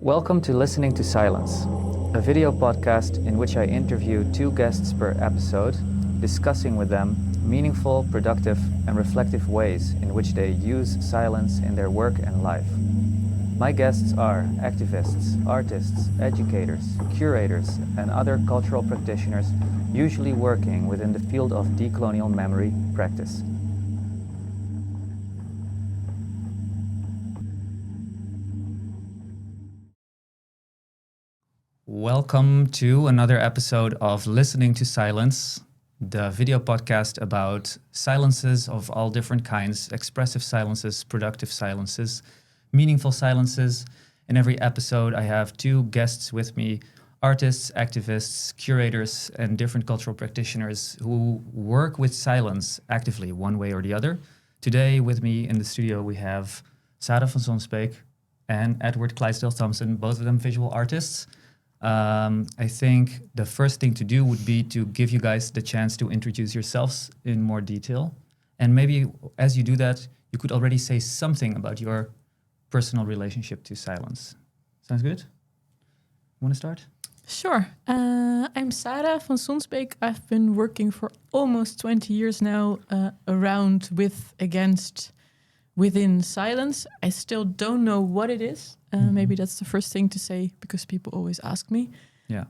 Welcome to Listening to Silence, a video podcast in which I interview two guests per episode, discussing with them meaningful, productive, and reflective ways in which they use silence in their work and life. My guests are activists, artists, educators, curators, and other cultural practitioners usually working within the field of decolonial memory practice. Welcome to another episode of Listening to Silence, the video podcast about silences of all different kinds, expressive silences, productive silences, meaningful silences. In every episode, I have two guests with me, artists, activists, curators, and different cultural practitioners who work with silence actively, one way or the other. Today, with me in the studio, we have Sarah van Sonsbeeck and Edward Clydesdale Thomson, both of them visual artists. I think the first thing to do would be to give you guys the chance to introduce yourselves in more detail. And maybe as you do that, you could already say something about your personal relationship to silence. Sounds good? Want to start? Sure. I'm Sarah van Sonsbeeck. I've been working for almost 20 years now around, with, against, within silence. I still don't know what it is. Maybe that's the first thing to say, because people always ask me. Yeah.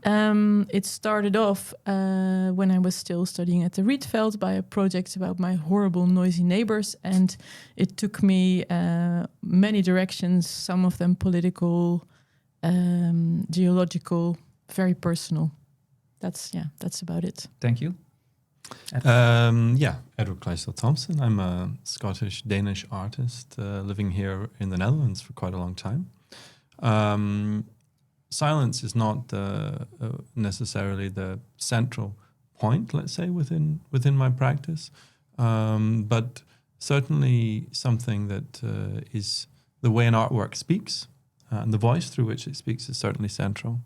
It started off when I was still studying at the Rietveld by a project about my horrible, noisy neighbors. And it took me many directions, some of them political, geological, very personal. That's about it. Thank you. Edward Clydesdale Thomson. I'm a Scottish-Danish artist living here in the Netherlands for quite a long time. Silence is not necessarily the central point, let's say, within my practice, but certainly something that is the way an artwork speaks, and the voice through which it speaks is certainly central.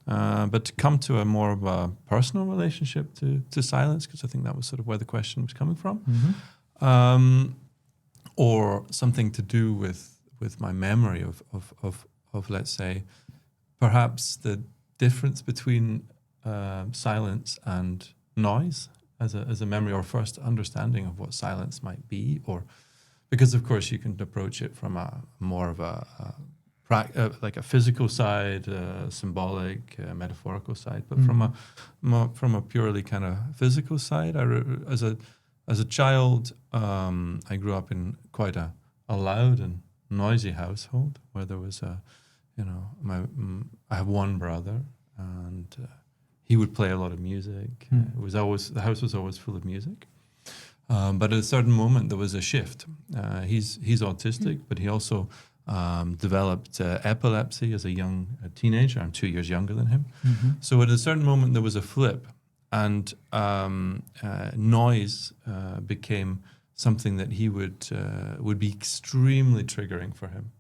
But to come to a more of a personal relationship to silence, because I think that was sort of where the question was coming from, or something to do with my memory of let's say, perhaps the difference between silence and noise as a memory, or first understanding of what silence might be, or because of course you can approach it from a more of like a physical side, symbolic, metaphorical side, but from a purely kind of physical side, as a child, I grew up in quite a loud and noisy household where there was I have one brother, and he would play a lot of music. The house was always full of music. But at a certain moment, there was a shift. He's autistic, but he also developed epilepsy as a young teenager. I'm 2 years younger than him. So at a certain moment, there was a flip, and noise became something that he would be extremely triggering for him.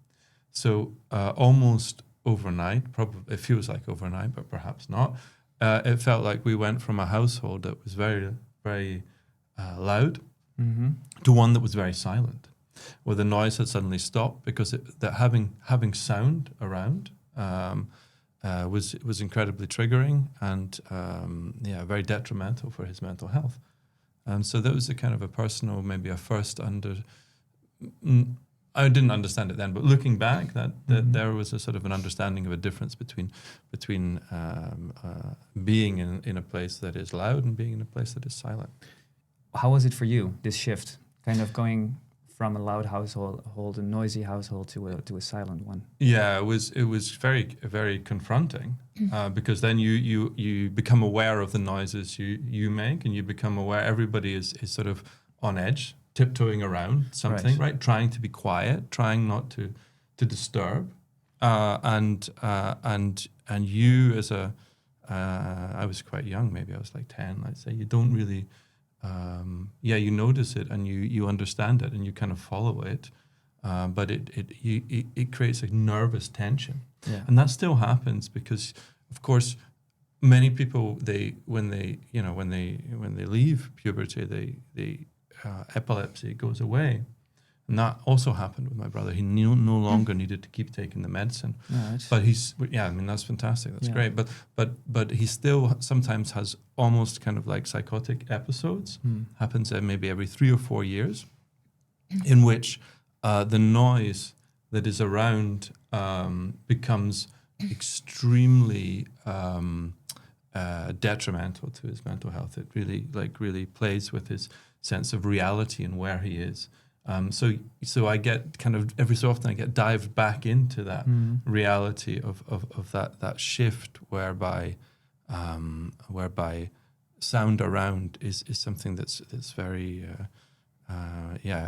So almost overnight, probably it feels like overnight, but perhaps not. It felt like we went from a household that was very, very loud to one that was very silent, where the noise had suddenly stopped because that having sound around was incredibly triggering and very detrimental for his mental health. And so that was a kind of a personal, maybe a first I didn't understand it then, but looking back, that there was a sort of an understanding of a difference between being in a place that is loud and being in a place that is silent. How was it for you, this shift, kind of going from a loud household, a noisy household, to a silent one? Yeah, it was very, very confronting, because then you become aware of the noises you make, and you become aware everybody is sort of on edge, tiptoeing around something, right? Trying to be quiet, trying not to disturb, and you as I was quite young, maybe I was like 10, let's say. You don't really, you notice it and you understand it and you kind of follow it, but it creates a nervous tension, and that still happens because, of course, many people when they leave puberty, epilepsy goes away, And that also happened with my brother. He no longer needed to keep taking the medicine. Right. But I mean, that's fantastic. That's Yeah. great. But he still sometimes has almost kind of like psychotic episodes. Happens maybe every 3 or 4 years, in which the noise that is around becomes extremely detrimental to his mental health. It really plays with his sense of reality and where he is. So I get kind of every so often I get dived back into that reality of that shift whereby sound around is something that's very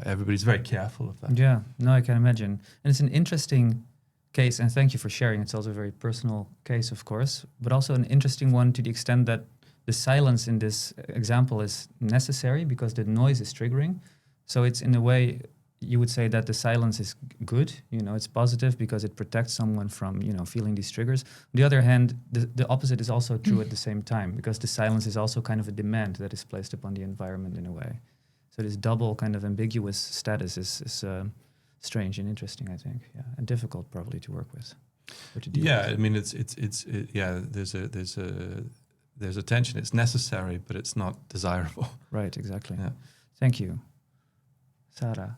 everybody's very careful of that. Yeah, no, I can imagine. And it's an interesting case, and thank you for sharing. It's also a very personal case, of course, but also an interesting one to the extent that the silence in this example is necessary because the noise is triggering. So it's in a way, you would say that the silence is good, it's positive because it protects someone from, feeling these triggers. On the other hand, the opposite is also true at the same time because the silence is also kind of a demand that is placed upon the environment in a way. So this double kind of ambiguous status is strange and interesting, I think, and difficult probably to work with. Or to deal with. I mean, there's a tension. It's necessary, but it's not desirable. Right, exactly. Yeah. Thank you. Sarah.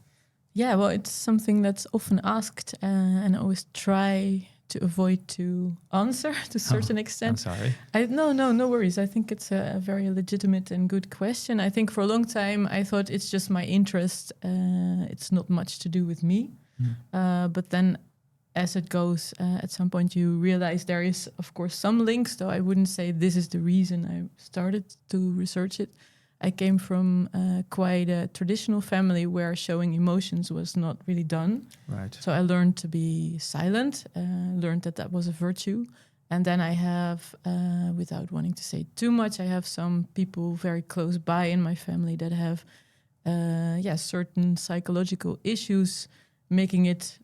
Yeah, well, it's something that's often asked, and I always try to avoid to answer to a certain extent. I'm sorry. No worries. I think it's a very legitimate and good question. I think for a long time I thought it's just my interest. It's not much to do with me. But then as it goes, at some point you realize there is, of course, some links, though I wouldn't say this is the reason I started to research it. I came from quite a traditional family where showing emotions was not really done. Right. So I learned to be silent, learned that was a virtue. And then I have, without wanting to say too much, I have some people very close by in my family that have, certain psychological issues, making it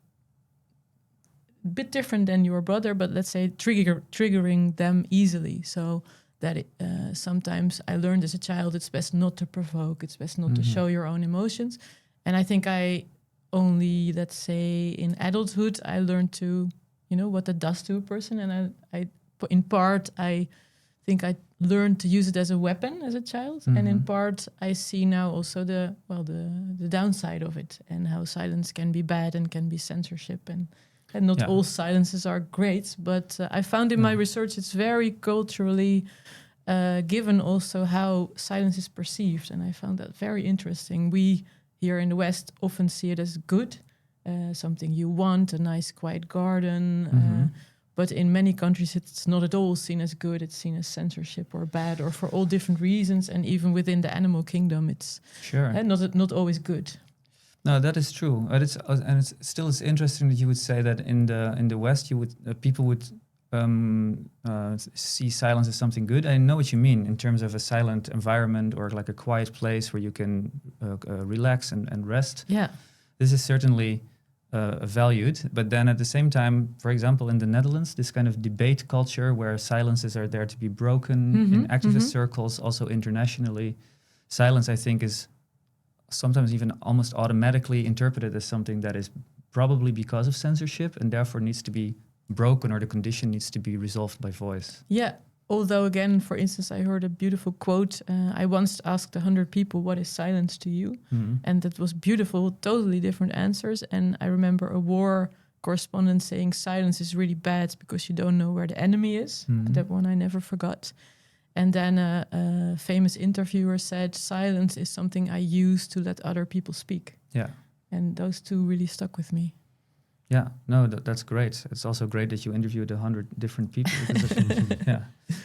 a bit different than your brother, but let's say triggering them easily. So that sometimes I learned as a child, it's best not to provoke, it's best not to show your own emotions. And I think I only, let's say in adulthood, I learned to, what that does to a person. And I in part, I think I learned to use it as a weapon as a child. And in part, I see now also the downside of it and how silence can be bad and can be censorship. And not all silences are great, but I found in my research it's very culturally given also how silence is perceived, and I found that very interesting. We here in the West often see it as good, something you want, a nice quiet garden, but in many countries it's not at all seen as good. It's seen as censorship or bad, or for all different reasons, and even within the animal kingdom it's not always good. No, that is true. It's interesting that you would say that in the West, people would see silence as something good. I know what you mean in terms of a silent environment or like a quiet place where you can relax and rest. Yeah, this is certainly valued. But then at the same time, for example, in the Netherlands, this kind of debate culture where silences are there to be broken in activist circles, also internationally, silence, I think, is sometimes even almost automatically interpreted as something that is probably because of censorship and therefore needs to be broken, or the condition needs to be resolved by voice. Yeah, although again, for instance, I heard a beautiful quote. I once asked 100 people, what is silence to you? And that was beautiful, totally different answers. And I remember a war correspondent saying silence is really bad because you don't know where the enemy is. That one I never forgot. And then a famous interviewer said, silence is something I use to let other people speak. Yeah. And those two really stuck with me. Yeah, no, that's great. It's also great that you interviewed 100 different people.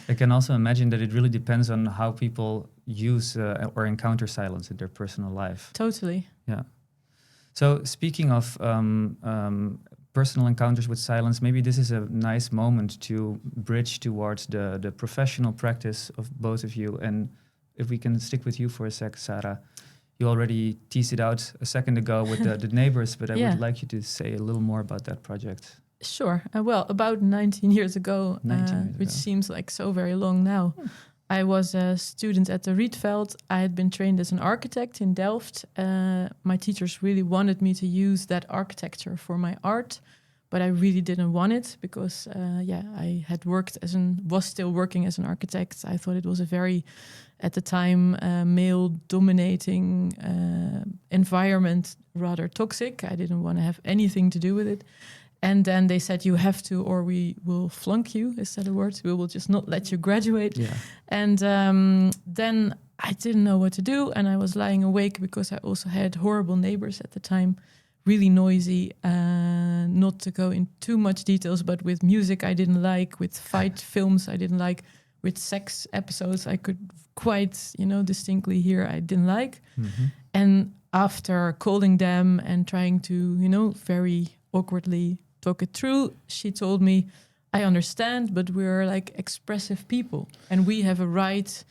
I can also imagine that it really depends on how people use or encounter silence in their personal life. Totally. Yeah. So speaking of personal encounters with silence, maybe this is a nice moment to bridge towards the professional practice of both of you. And if we can stick with you for a sec, Sarah, you already teased it out a second ago with the neighbors, but I would like you to say a little more about that project. Sure. Well, about 19 years ago, which seems like so very long now. I was a student at the Rietveld. I had been trained as an architect in Delft. My teachers really wanted me to use that architecture for my art, but I really didn't want it because, I had was still working as an architect. I thought it was a very, at the time, male-dominating environment, rather toxic. I didn't want to have anything to do with it. And then they said, you have to, or we will flunk you. Is that a word? We will just not let you graduate. Yeah. And then I didn't know what to do. And I was lying awake because I also had horrible neighbors at the time, really noisy. Not to go in too much details, but with music I didn't like, with fight films I didn't like, with sex episodes I could quite, distinctly hear I didn't like. Mm-hmm. And after calling them and trying to, very awkwardly talk it through, she told me, I understand, but we're like expressive people and we have a right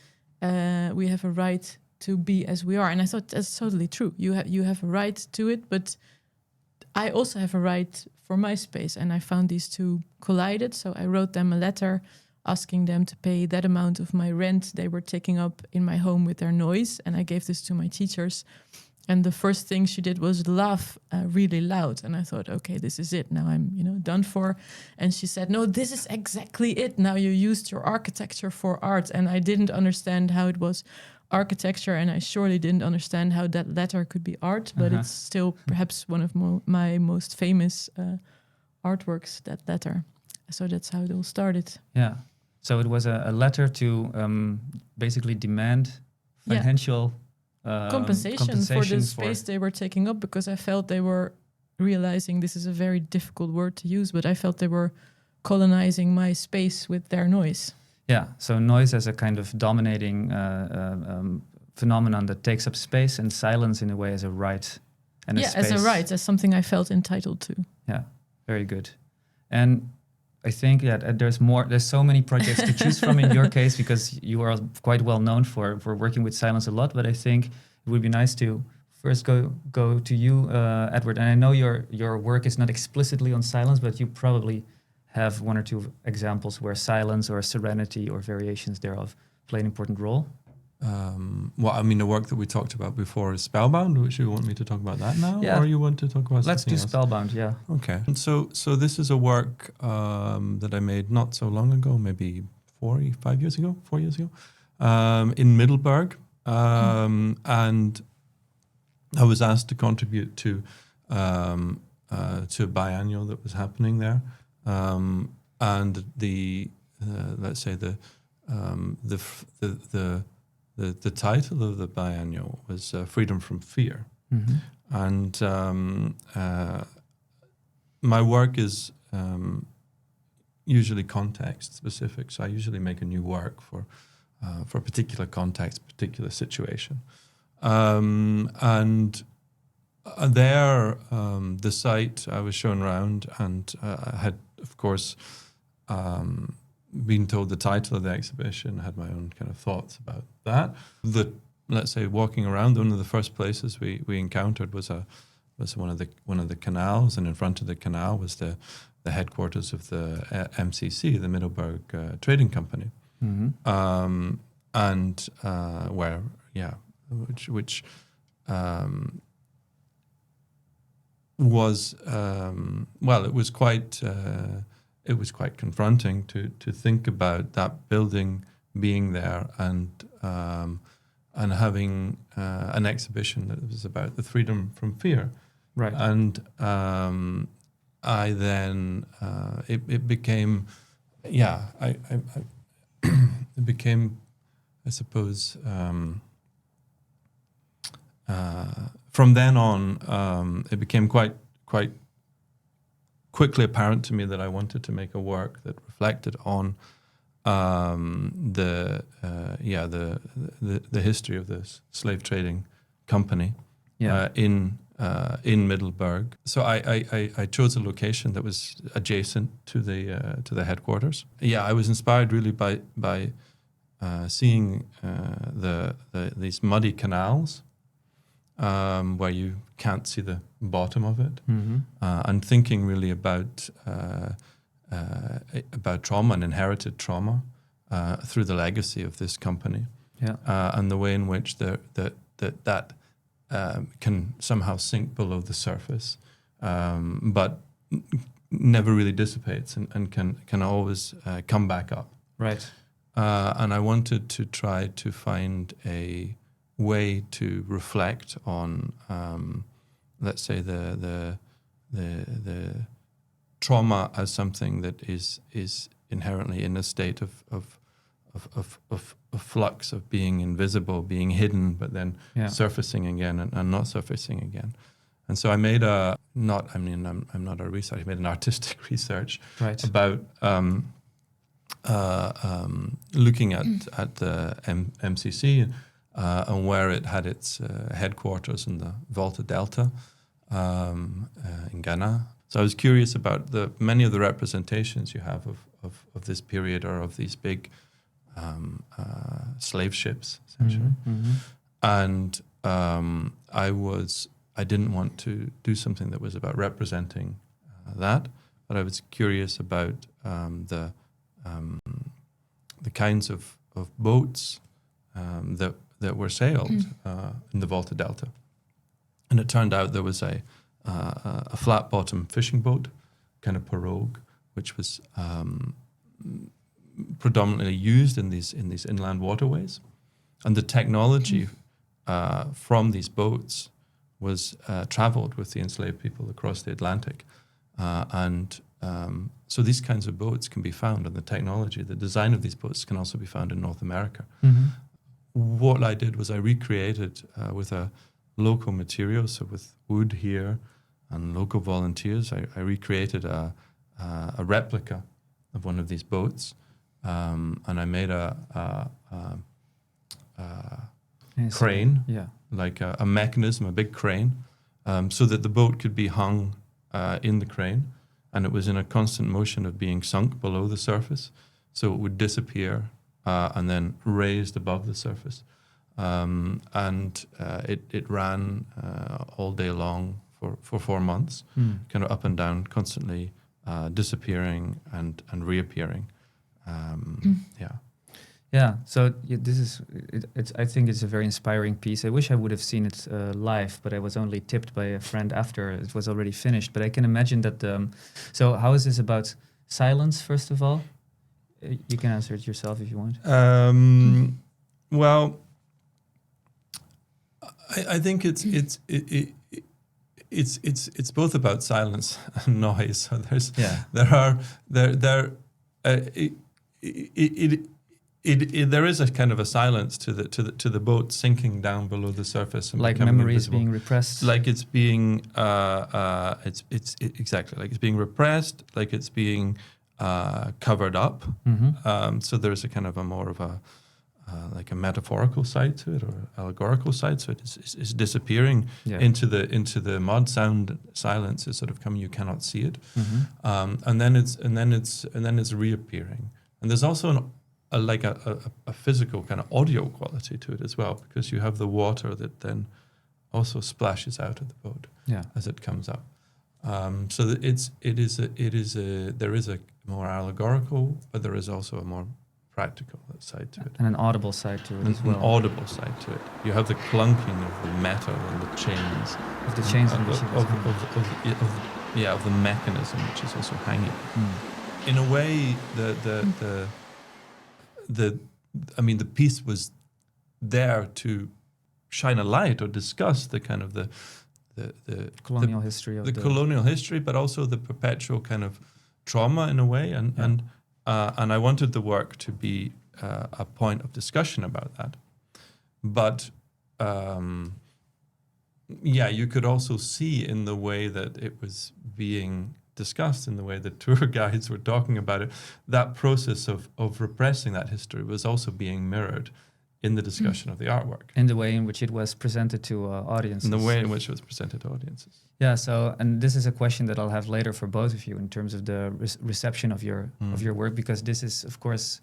to be as we are. And I thought that's totally true. You have a right to it, but I also have a right for my space. And I found these two collided. So I wrote them a letter asking them to pay that amount of my rent they were taking up in my home with their noise. And I gave this to my teachers. And the first thing she did was laugh really loud. And I thought, okay, this is it. Now I'm, done for. And she said, no, this is exactly it. Now you used your architecture for art. And I didn't understand how it was architecture. And I surely didn't understand how that letter could be art. But it's still perhaps one of my most famous artworks, that letter. So that's how it all started. Yeah. So it was a letter to basically demand financial... compensation for the space they were taking up, because I felt they were realizing, this is a very difficult word to use, but I felt they were colonizing my space with their noise. Yeah, so noise as a kind of dominating phenomenon that takes up space, and silence in a way as a right. And a space. As a right, as something I felt entitled to. Yeah, very good. And I think there's so many projects to choose from in your case, because you are quite well known for working with silence a lot. But I think it would be nice to first go to you, Edward. And I know your work is not explicitly on silence, but you probably have one or two examples where silence or serenity or variations thereof play an important role. The work that we talked about before is Spellbound, which you want me to talk about that now? Yeah. Or you want to talk about Let's do else? Spellbound, yeah. Okay. And so this is a work that I made not so long ago, maybe 4 years ago, in Middelburg. And I was asked to contribute to a biennial that was happening there. And the title of the biennial was Freedom from Fear. Mm-hmm. And my work is usually context specific. So I usually make a new work for a particular context, particular situation. And there, the site I was shown around, and I had, of course, been told the title of the exhibition, had my own kind of thoughts about that. Let's say walking around, one of the first places we encountered was one of the canals, and in front of the canal was the headquarters of the MCC, the Middelburg Trading Company, Mm-hmm. which was it was quite confronting to think about that building being there and having an exhibition that was about the freedom from fear. Right. And I then it became it became, I suppose, from then on, it became quite quickly apparent to me that I wanted to make a work that reflected on the history of this slave trading company in Middelburg. So I chose a location that was adjacent to the headquarters. Yeah, I was inspired really by seeing these muddy canals where you can't see the bottom of it, Mm-hmm. and thinking really about trauma and inherited trauma, through the legacy of this company, and the way in which that can somehow sink below the surface, but never really dissipates and can always come back up. Right. And I wanted to try to find a way to reflect on, let's say, the trauma as something that is inherently in a state of flux, of being invisible, being hidden, but then surfacing again and not surfacing again. And so I made I'm not a researcher. I made an artistic research about looking at the MCC and where it had its headquarters in the Volta Delta in Ghana. So I was curious about many of the representations you have of this period, or of these big slave ships, essentially. And I didn't want to do something that was about representing that, but I was curious about the kinds of boats that were sailed in the Volta Delta. And it turned out there was a flat bottom fishing boat, kind of pirogue, which was predominantly used in these inland waterways, and the technology from these boats was traveled with the enslaved people across the Atlantic, and so these kinds of boats can be found, and the technology, the design of these boats can also be found in North America. What I did was I recreated with a local material, so with wood here and local volunteers, I recreated a replica of one of these boats, and I made a crane, like a mechanism, a big crane, so that the boat could be hung in the crane, and it was in a constant motion of being sunk below the surface, so it would disappear and then raised above the surface. And it ran all day long for 4 months, kind of up and down, constantly disappearing and reappearing. Yeah. So this is. I think it's a very inspiring piece. I wish I would have seen it live, but I was only tipped by a friend after it was already finished. But I can imagine that. So how is this about silence? First of all, you can answer it yourself if you want. Well, I think it's both about silence and noise. So there is a kind of a silence to the boat sinking down below the surface, and like memories being repressed, like it's being exactly like it's being repressed, like it's being covered up. So there's a kind of a more of a like a metaphorical side to it, or allegorical side. So it's disappearing into the mud. Sound silence is sort of coming. You cannot see it, and then it's reappearing. And there's also a physical kind of audio quality to it as well, because you have the water that then also splashes out of the boat as it comes up. So that there is a more allegorical, but there is also a more practical side to it, and an audible side to it as well. An audible side to it. You have the clunking of the metal and the chains, of the chains and of the mechanism, which is also hanging. In a way, the piece was there to shine a light or discuss the kind of the colonial history of the colonial history, but also the perpetual kind of trauma in a way, and I wanted the work to be a point of discussion about that. But you could also see in the way that it was being discussed, in the way that tour guides were talking about it, that process of repressing that history was also being mirrored in the discussion of the artwork. In the way in which it was presented to audiences. In the way in which it was presented to audiences. Yeah, so, and this is a question that I'll have later for both of you in terms of the reception of your work, because this is, of course,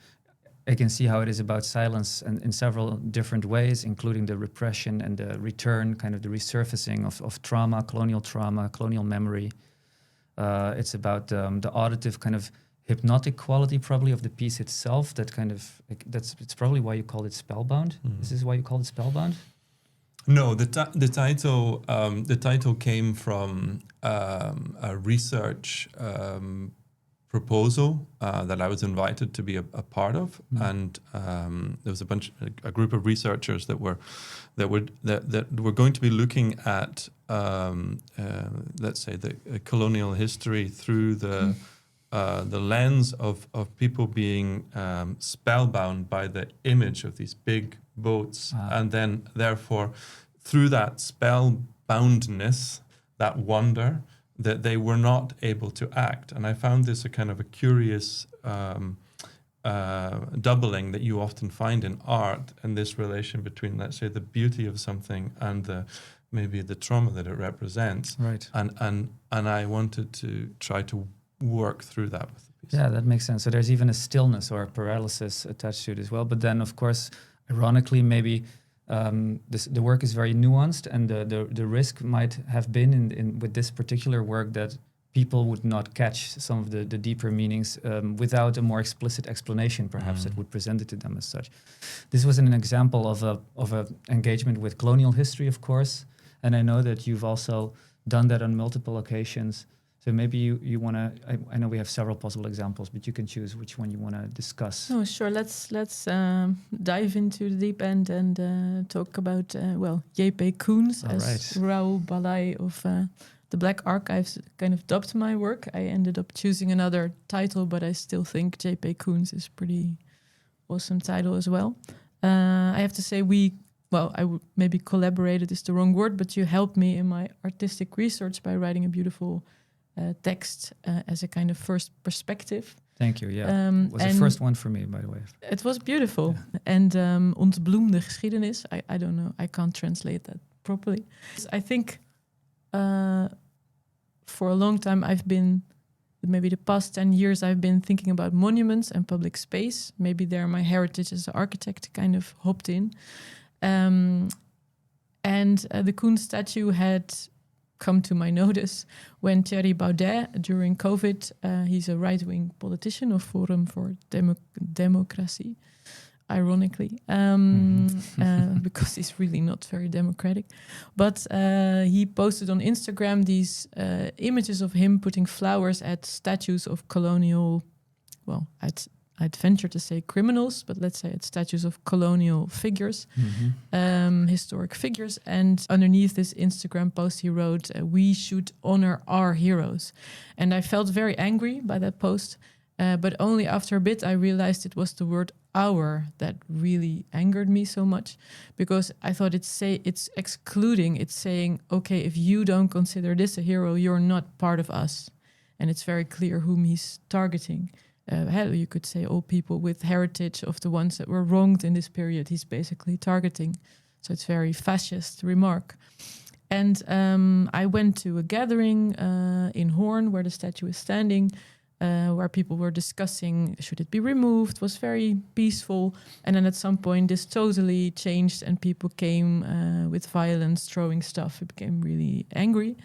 I can see how it is about silence and in several different ways, including the repression and the return, kind of the resurfacing of trauma, colonial memory. It's about the auditive kind of hypnotic quality probably of the piece itself. That kind of it's probably why you call it spellbound. Is this why you call it spellbound? No, the title came from a research proposal that I was invited to be a part of, and there was a group of researchers that were going to be looking at let's say the colonial history through the lens of people being spellbound by the image of these big boats, and then therefore through that spellboundness, that wonder, that they were not able to act. And I found this a kind of a curious doubling that you often find in art, and this relation between, let's say, the beauty of something and maybe the trauma that it represents. Right. And I wanted to try to work through that with the piece. Yeah, that makes sense. So there's even a stillness or a paralysis attached to it as well. But then, of course, ironically, maybe the work is very nuanced, and the risk might have been in with this particular work that people would not catch some of the deeper meanings without a more explicit explanation, perhaps, that would present it to them as such. This was an example of a engagement with colonial history, of course, and I know that you've also done that on multiple occasions. So maybe you want to. I know we have several possible examples, but you can choose which one you want to discuss. Oh, sure. Let's dive into the deep end and talk about J.P. Koons as Raoul Balai of the Black Archives kind of dubbed my work. I ended up choosing another title, but I still think J.P. Koons is pretty awesome title as well. I have to say maybe collaborated is the wrong word, but you helped me in my artistic research by writing a beautiful text as a kind of first perspective. Thank you. Yeah, it was the first one for me, by the way. It was beautiful. Yeah. And ontbloemde geschiedenis. I don't know. I can't translate that properly. I think for a long time maybe the past 10 years, I've been thinking about monuments and public space. Maybe there my heritage as an architect kind of hopped in. And the Koons statue had come to my notice when Thierry Baudet, during COVID, he's a right-wing politician of Forum for Democracy, ironically, because he's really not very democratic. But he posted on Instagram these images of him putting flowers at statues of colonial, I'd venture to say criminals, but let's say it's statues of colonial figures, historic figures. And underneath this Instagram post, he wrote, "We should honor our heroes." And I felt very angry by that post, but only after a bit I realized it was the word "our" that really angered me so much, because I thought it's excluding, it's saying, okay, if you don't consider this a hero, you're not part of us. And it's very clear whom he's targeting. You could say all people with heritage of the ones that were wronged in this period he's basically targeting. So it's very fascist remark. And I went to a gathering in Hoorn where the statue is standing, where people were discussing should it be removed. It was very peaceful. And then at some point this totally changed and people came with violence, throwing stuff. It became really angry.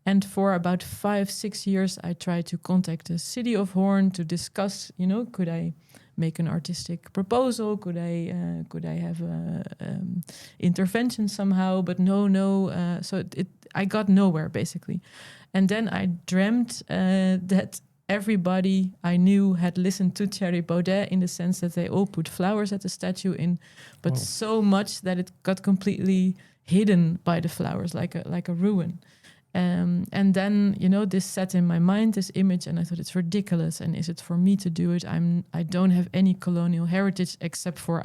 And for about 5-6 years, I tried to contact the city of Hoorn to discuss, could I make an artistic proposal? Could I have an intervention somehow? But no. So I got nowhere, basically. And then I dreamt that everybody I knew had listened to Thierry Baudet, in the sense that they all put flowers at the statue but so much that it got completely hidden by the flowers, like a ruin. And then, this set in my mind, this image, and I thought it's ridiculous. And is it for me to do it? I don't have any colonial heritage except for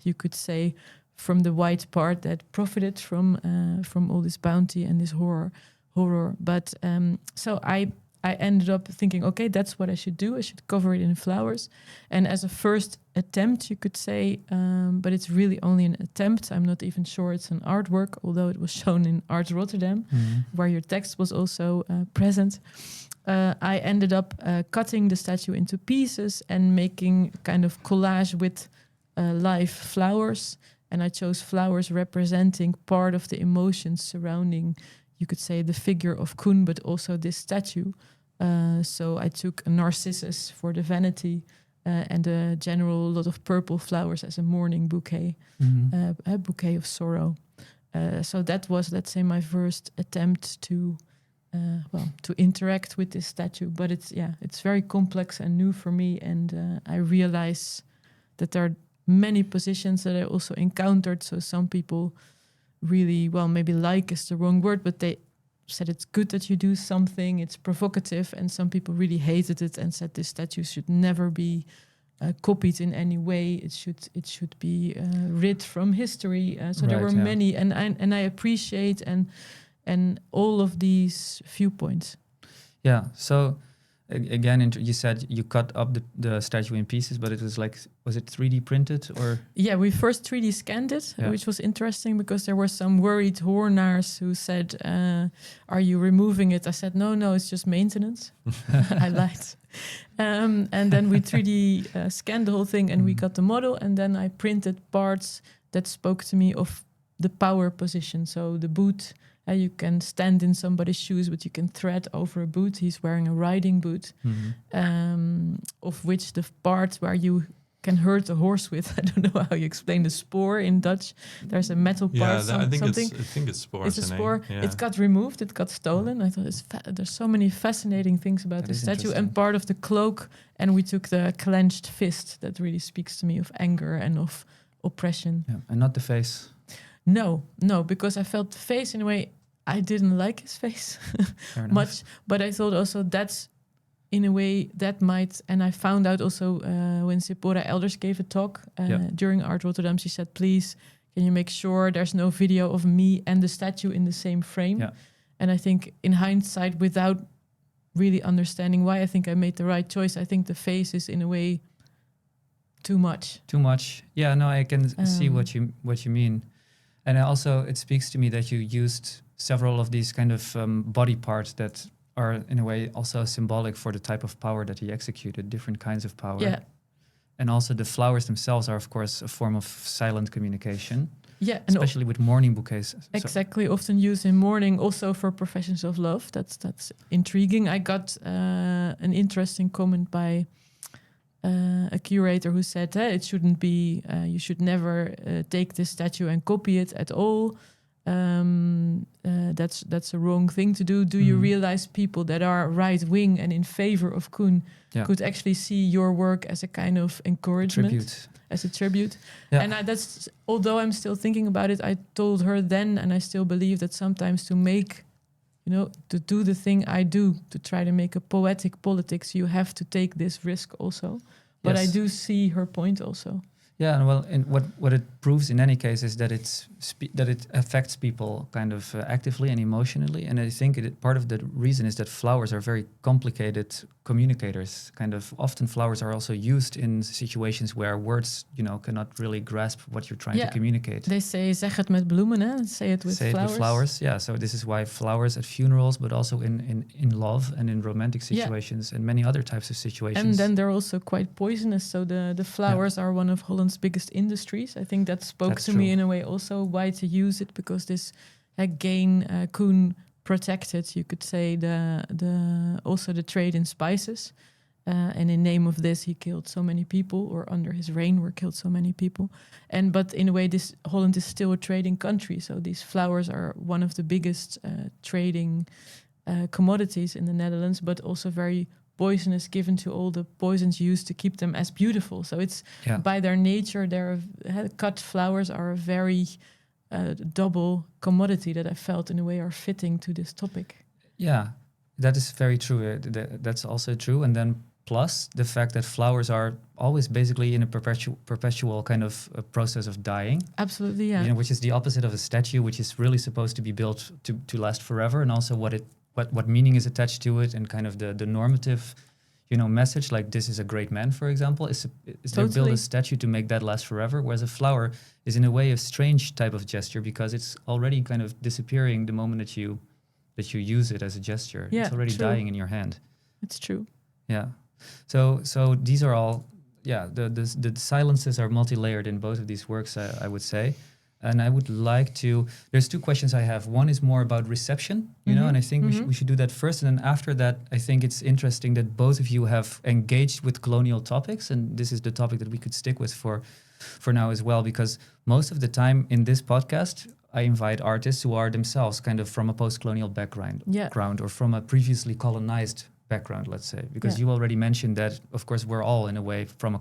you could say, from the white part that profited from all this bounty and this horror. But so I ended up thinking, okay, that's what I should do. I should cover it in flowers. And as a first attempt, you could say, but it's really only an attempt. I'm not even sure it's an artwork, although it was shown in Art Rotterdam, where your text was also present. I ended up cutting the statue into pieces and making kind of collage with live flowers. And I chose flowers representing part of the emotions surrounding, you could say, the figure of Koen, but also this statue. So I took a narcissus for the vanity and a general lot of purple flowers as a mourning bouquet, a bouquet of sorrow. So that was, let's say, my first attempt to interact with this statue. But it's very complex and new for me, and I realize that there are many positions that I also encountered. So some people really, maybe like is the wrong word, but they said it's good that you do something, it's provocative, and some people really hated it and said this statue should never be copied in any way. It should be rid from history. So there were many, and I appreciate and all of these viewpoints. Yeah. So again, you said you cut up the statue in pieces, but it was was it 3D printed or? Yeah, we first 3D scanned it, which was interesting because there were some worried Hoornaars who said, are you removing it? I said, no, it's just maintenance. I lied. And then we 3D scanned the whole thing and we got the model, and then I printed parts that spoke to me of the power position. So the boot, you can stand in somebody's shoes, but you can thread over a boot. He's wearing a riding boot, of which the part where you can hurt a horse with, I don't know how you explain the spoor in Dutch. There's a metal part. I think it's spoor. It's a spoor. Yeah. It got removed. It got stolen. I thought there's so many fascinating things about this statue, and part of the cloak. And we took the clenched fist that really speaks to me of anger and of oppression. Yeah, and not the face. No, because I felt the face in a way. I didn't like his face much, but I thought also that's in a way that might. And I found out also when Sephora Elders gave a talk during Art Rotterdam, she said, "Please, can you make sure there's no video of me and the statue in the same frame?" Yeah. And I think in hindsight, without really understanding why, I think I made the right choice. I think the face is in a way too much. Too much. Yeah. No, I can see what you mean. And also, it speaks to me that you used several of these kind of body parts that are, in a way, also symbolic for the type of power that he executed, different kinds of power. Yeah. And also the flowers themselves are, of course, a form of silent communication. Yeah. Especially with mourning bouquets. Exactly. Often used in mourning, also for professions of love. That's intriguing. I got an interesting comment by a curator who said it shouldn't be, you should never take this statue and copy it at all. That's a wrong thing to do. Do you realize people that are right wing and in favor of Koen could actually see your work as a kind of encouragement, as a tribute? Yeah. And that's, although I'm still thinking about it, I told her then, and I still believe that sometimes to make, to do the thing I do, to try to make a poetic politics, you have to take this risk also. But I do see her point also. Yeah, and what it proves in any case is that it affects people kind of actively and emotionally. And I think part of the reason is that flowers are very complicated communicators. Kind of often flowers are also used in situations where words, cannot really grasp what you're trying to communicate. They say zeg het met bloemen, hè? Say it with flowers. Say it with flowers, yeah. So this is why flowers at funerals, but also in love and in romantic situations and many other types of situations. And then they're also quite poisonous. So the flowers are one of Holland's biggest industries. I think that spoke to me in a way also why to use it, because this again Koen protected, you could say, the trade in spices, and in name of this he killed so many people, or under his reign were killed so many people. But in a way this Holland is still a trading country, so these flowers are one of the biggest trading commodities in the Netherlands, but also very poisonous, given to all the poisons used to keep them as beautiful. So it's by their nature, cut flowers are a very double commodity that I felt in a way are fitting to this topic. Yeah, that is very true. That's also true. And then plus the fact that flowers are always basically in a perpetual kind of a process of dying. Absolutely, yeah. Which is the opposite of a statue, which is really supposed to be built to last forever, and also what meaning is attached to it, and kind of the normative, message, like this is a great man, for example, is they build a statue to make that last forever, whereas a flower is in a way a strange type of gesture because it's already kind of disappearing the moment that you use it as a gesture. Yeah, it's already dying in your hand. It's true. Yeah. So these are all, the silences are multi-layered in both of these works, I would say. And I would like to, there's two questions I have. One is more about reception, you know, and I think we should do that first. And then after that, I think it's interesting that both of you have engaged with colonial topics. And this is the topic that we could stick with for now as well, because most of the time in this podcast, I invite artists who are themselves kind of from a post-colonial background or from a previously colonized background, let's say, because you already mentioned that, of course, we're all in a way from a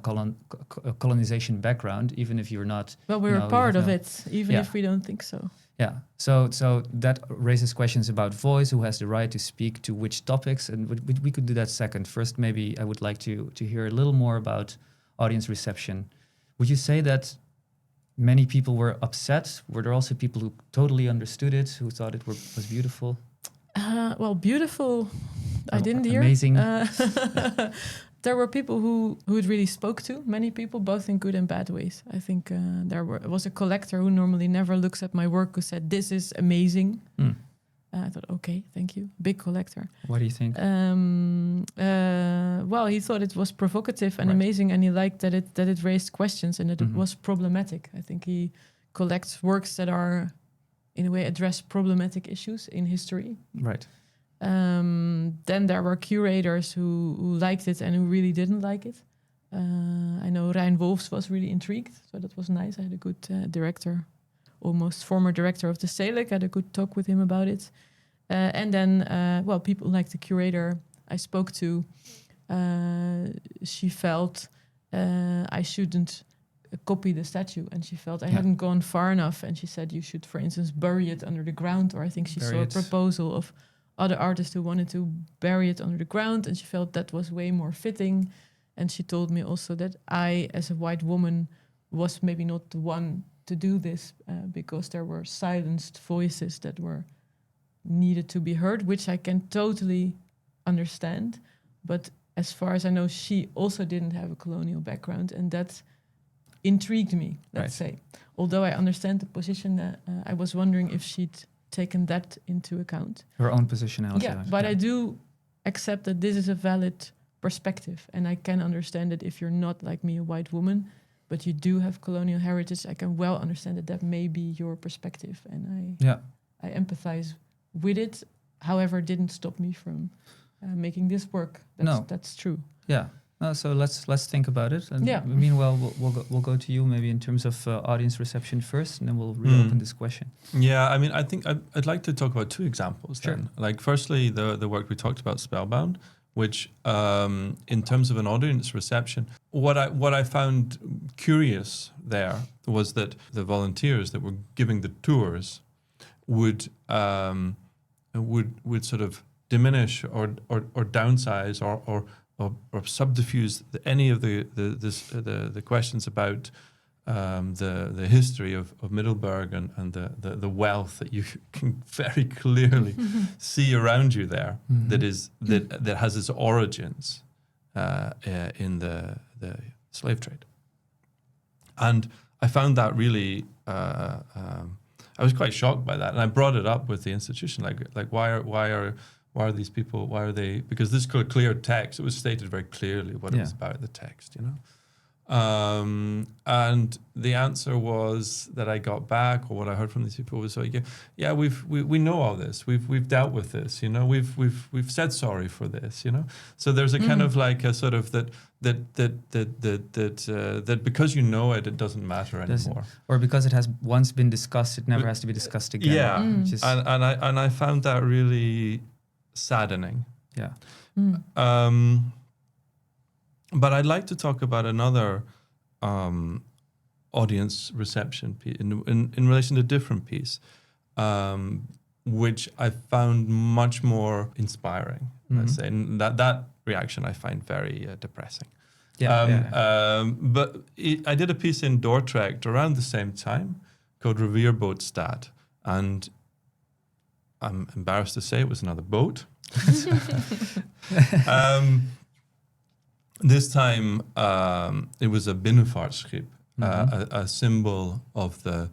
colonization background, even if you're not. Well, we're a part of it, even if we don't think so. Yeah. So that raises questions about voice, who has the right to speak to which topics, and we could do that second. First, maybe I would like to hear a little more about audience reception. Would you say that many people were upset? Were there also people who totally understood it, who thought it was beautiful? Well, beautiful, I didn't hear. Amazing. There were people who it really spoke to, many people, both in good and bad ways. I think was a collector who normally never looks at my work who said, "This is amazing." I thought, okay, thank you. Big collector. What do you think? Well, he thought it was provocative and amazing, and he liked that it raised questions and that it was problematic. I think he collects works that are, in a way, address problematic issues in history. Right. Then there were curators who liked it and who really didn't like it. I know Rijn Wolfs was really intrigued, so that was nice. I had a good director, almost former director of the Selig. I had a good talk with him about it. And then, people like the curator I spoke to, she felt I shouldn't copy the statue, and she felt I hadn't gone far enough, and she said you should, for instance, bury it under the ground, or I think she saw a proposal of other artists who wanted to bury it under the ground, and she felt that was way more fitting. And she told me also that I, as a white woman, was maybe not the one to do this because there were silenced voices that were needed to be heard, which I can totally understand. But as far as I know, she also didn't have a colonial background, and that intrigued me, let's say. Although I understand the position, I was wondering if she'd taken that into account. Her own positionality. Yeah, but I do accept that this is a valid perspective, and I can understand that if you're not, like me, a white woman, but you do have colonial heritage, I can well understand that may be your perspective, and I empathize with it. However, it didn't stop me from making this work. That's true. Yeah. So let's think about it. And meanwhile, we'll go to you maybe in terms of audience reception first, and then we'll reopen this question. Yeah, I mean, I think I'd like to talk about two examples. Sure. Then. Like, firstly, the work we talked about, Spellbound, which, in terms of an audience reception, what I found curious there was that the volunteers that were giving the tours would sort of diminish or downsize or subdifuse any of the questions about the history of Middelburg and the wealth that you can very clearly see around you there, that has its origins in the slave trade. And I found that really I was quite shocked by that, and I brought it up with the institution, like why are these people, why are they, because this clear text, it was stated very clearly what it was about, the text, you know. And the answer was that I got back, or what I heard from these people was, we know all this, we've dealt with this, you know, we've said sorry for this, you know. So there's a kind of like a sort of that because you know it doesn't matter anymore, or because it has once been discussed, it never has to be discussed again. Yeah, and I found that really saddening. Yeah. But I'd like to talk about another audience reception piece in relation to a different piece, which I found much more inspiring. Let's say, and that reaction I find very depressing. But I did a piece in Dordrecht around the same time called Rivier boat stad, and I'm embarrassed to say it was another boat. This time it was a binnenvaartschip, a symbol of the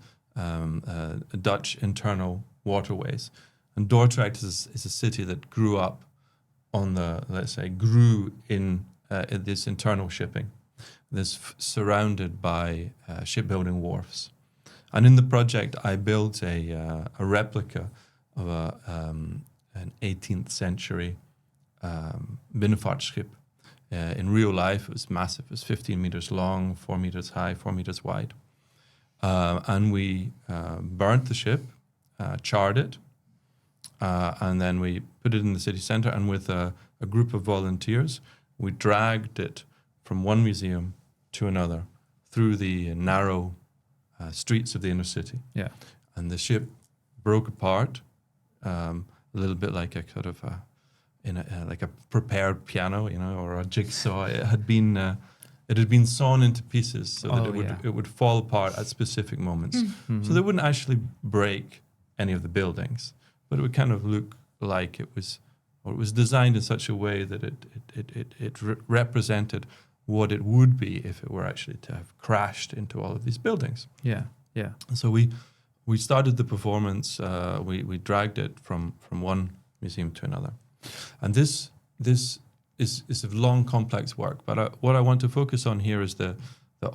Dutch internal waterways. And Dordrecht is a city that grew up on grew in this internal shipping, surrounded by shipbuilding wharfs. And in the project, I built a replica of an 18th century binnenvaartschip. In real life, it was massive. It was 15 meters long, 4 meters high, 4 meters wide. And we burnt the ship, charred it, and then we put it in the city center. And with a group of volunteers, we dragged it from one museum to another through the narrow streets of the inner city. Yeah. And the ship broke apart, a little bit like a sort of like a prepared piano, or a jigsaw. It had been sawn into pieces so that it would fall apart at specific moments. Mm-hmm. So they wouldn't actually break any of the buildings, but it would kind of look like it was designed in such a way that it represented what it would be if it were actually to have crashed into all of these buildings. Yeah, yeah. So we started the performance. We dragged it from one museum to another, and this is a long, complex work. But what I want to focus on here is the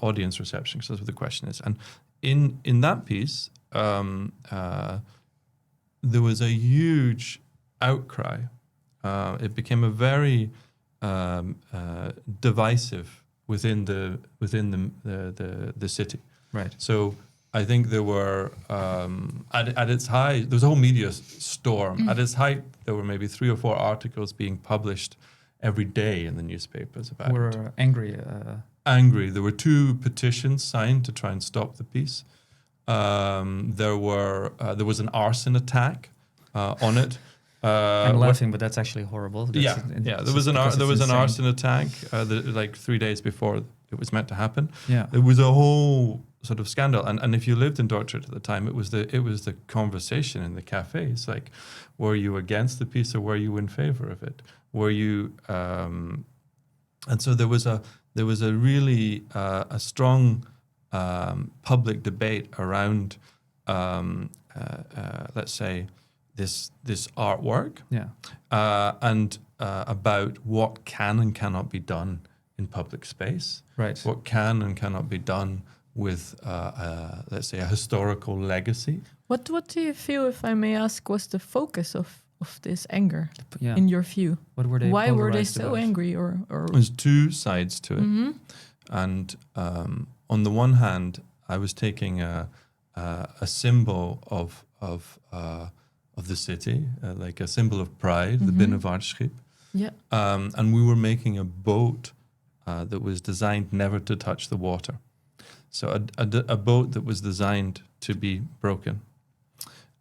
audience reception, because that's what the question is. And in that piece, there was a huge outcry. It became a very divisive within the city. Right. So I think there were at its height, there was a whole media storm. At its height, there were maybe 3 or 4 articles being published every day in the newspapers about it. We're angry. Angry. There were 2 petitions signed to try and stop the piece. There was an arson attack on it. I'm laughing, but that's actually horrible. There was an arson attack like 3 days before it was meant to happen. Yeah, it was a whole sort of scandal, and if you lived in Dordrecht at the time, it was the conversation in the cafes. Like, were you against the piece or were you in favor of it? Were you? And so there was a really a strong public debate around, let's say, this artwork, and about what can and cannot be done in public space. Right. What can and cannot be done with, let's say, a historical legacy. What do you feel, if I may ask, was the focus of this anger in your view? What were they? Why were they so about? angry? Or There's 2 sides to it, and on the one hand, I was taking a symbol of the city, like a symbol of pride, the binnenvaartschip. Yeah. And we were making a boat that was designed never to touch the water. So a boat that was designed to be broken.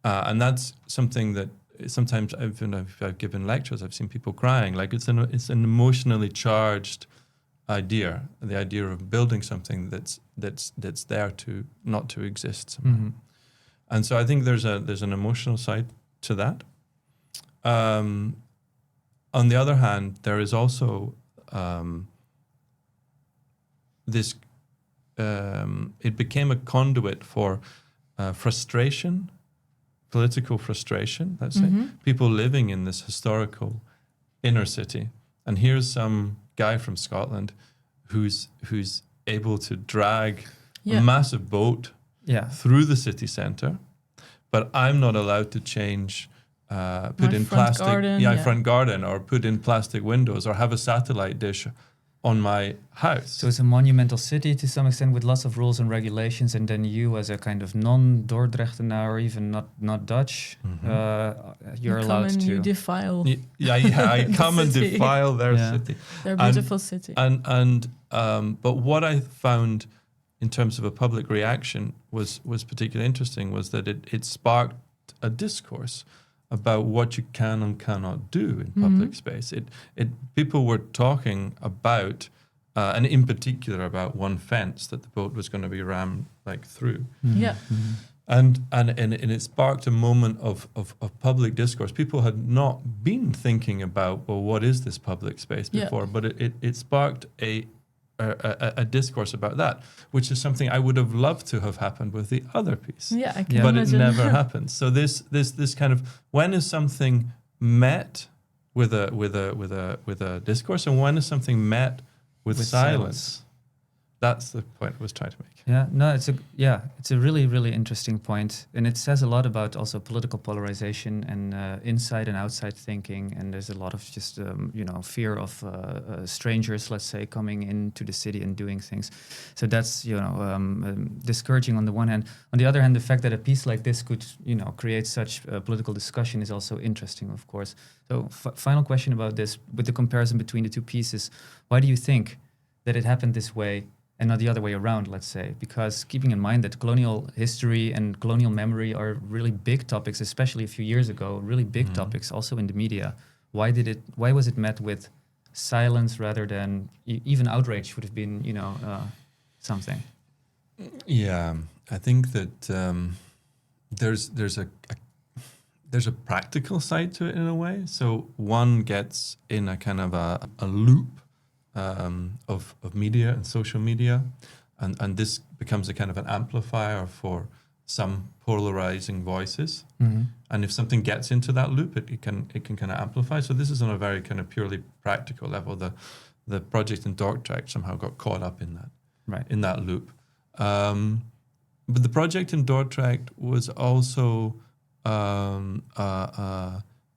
And that's something that sometimes I've given lectures, I've seen people crying. Like it's an emotionally charged idea, the idea of building something that's there to not to exist somehow. Mm-hmm. And so I think there's an emotional side to that. On the other hand, there is also this. It became a conduit for frustration, political frustration. Let's say people living in this historical inner city, and here's some guy from Scotland who's able to drag a massive boat through the city centre, but I'm not allowed to change, put in plastic, front garden, or put in plastic windows, or have a satellite dish on my house. So it's a monumental city to some extent with lots of rules and regulations, and then you, as a kind of non-Dordrechtenaar, or even not Dutch, you're allowed to. You defile. I come and defile their city, their beautiful city. And but what I found in terms of a public reaction was particularly interesting, was that it sparked a discourse about what you can and cannot do in public space. People were talking about, and in particular about one fence that the boat was going to be rammed through. And it sparked a moment of public discourse. People had not been thinking about, well, what is this public space before? But it sparked a discourse about that, which is something I would have loved to have happened with the other piece. Yeah, I can but imagine. it never happened. So this kind of, when is something met with a discourse, and when is something met with silence? That's the point I was trying to make. Yeah, no, it's a really, really interesting point, and it says a lot about also political polarization and inside and outside thinking. And there's a lot of just fear of strangers, let's say, coming into the city and doing things. So that's discouraging on the one hand. On the other hand, the fact that a piece like this could create such political discussion is also interesting, of course. So final question about this, with the comparison between the two pieces, why do you think that it happened this way and not the other way around, let's say? Because keeping in mind that colonial history and colonial memory are really big topics, especially a few years ago, really big topics also in the media. Why was it met with silence rather than even outrage would have been, something? Yeah, I think that there's a practical side to it in a way. So one gets in a kind of a loop of media and social media, and this becomes a kind of an amplifier for some polarizing voices. And if something gets into that loop, it can kind of amplify. So this is on a very kind of purely practical level. The project in Dordrecht somehow got caught up in that, Right. in that loop. But the project in Dordrecht was also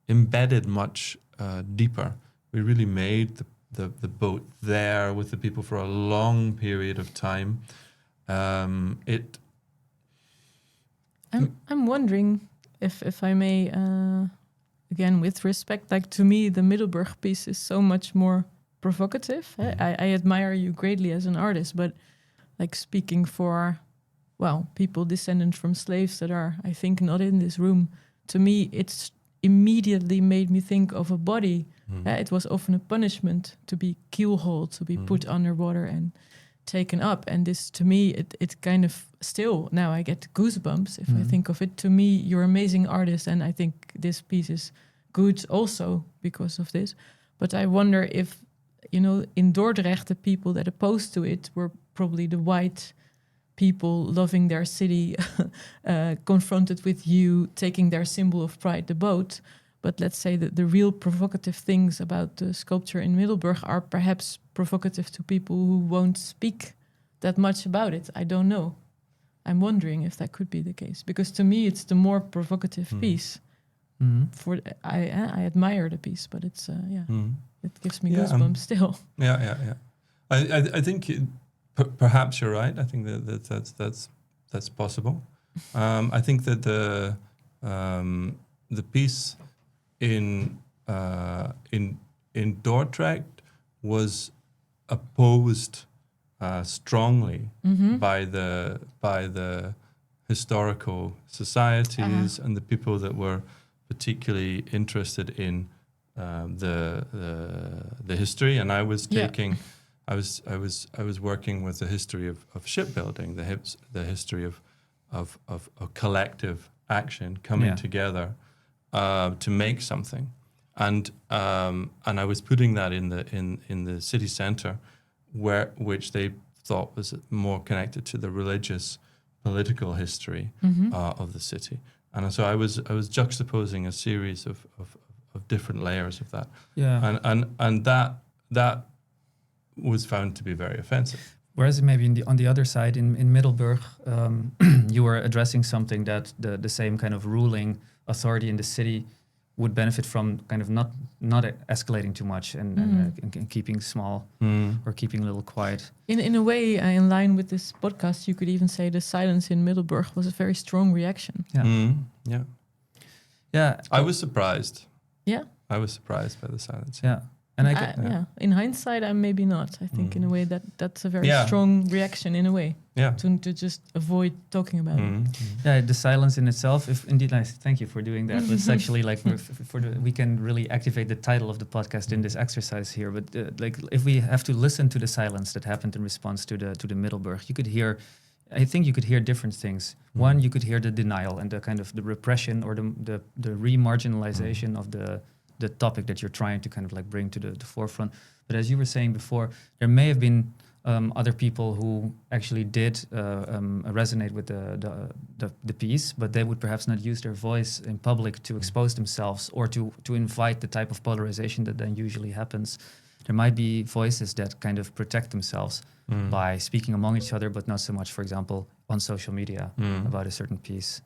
embedded much deeper. We really made the boat there with the people for a long period of time. I'm wondering if I may, again, with respect, like to me, the Middelburg piece is so much more provocative. I admire you greatly as an artist, but like speaking for, people descendant from slaves that are, I think, not in this room, to me, it's immediately made me think of a body. It was often a punishment to be keelhauled, to be put underwater and taken up. And this, to me, it kind of still, now I get goosebumps if I think of it. To me, you're an amazing artist, and I think this piece is good also because of this. But I wonder if, in Dordrecht, the people that opposed to it were probably the white people loving their city, confronted with you taking their symbol of pride, the boat. But let's say that the real provocative things about the sculpture in Middelburg are perhaps provocative to people who won't speak that much about it. I don't know. I'm wondering if that could be the case. Because to me, it's the more provocative piece. I admire the piece, but it's, it gives me goosebumps still. Yeah. I think perhaps you're right. I think that's possible. I think that the piece in Dordrecht was opposed strongly by the historical societies and the people that were particularly interested in the history. And I was taking. I was working with the history of shipbuilding, the history of collective action coming together to make something, and I was putting that in the city center, which they thought was more connected to the religious, political history of the city, and so I was juxtaposing a series of different layers of that, and that was found to be very offensive. Whereas maybe on the other side, in Middelburg, you were addressing something that the same kind of ruling authority in the city would benefit from, kind of not escalating too much and keeping small or keeping a little quiet. In a way, in line with this podcast, you could even say the silence in Middelburg was a very strong reaction. Yeah. I was surprised. Yeah. I was surprised by the silence. Yeah. And in hindsight, I'm maybe not. I think in a way that's a very strong reaction in a way. Yeah. To just avoid talking about it. Yeah, the silence in itself. If indeed, thank you for doing that. It's actually like we can really activate the title of the podcast in this exercise here. But if we have to listen to the silence that happened in response to the Middelburg, you could hear. I think you could hear different things. One, you could hear the denial and the kind of the repression or the remarginalization of the topic that you're trying to kind of like bring to the forefront. But as you were saying before, there may have been other people who actually did resonate with the piece, but they would perhaps not use their voice in public to expose themselves or to invite the type of polarization that then usually happens. there might be voices that kind of protect themselves by speaking among each other, but not so much, for example, on social media about a certain piece.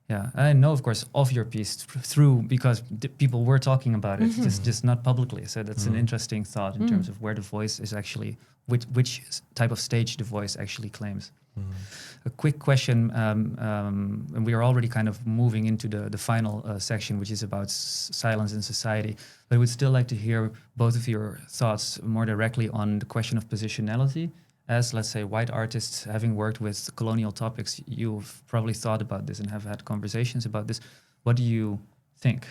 Yeah, I know, of course, of your piece through because people were talking about it, just not publicly. So that's an interesting thought in terms of where the voice is actually, which type of stage the voice actually claims. A quick question, and we are already kind of moving into the final section, which is about silence in society. But I would still like to hear both of your thoughts more directly on the question of positionality. As, let's say, white artists, having worked with colonial topics, you've probably thought about this and have had conversations about this. What do you think?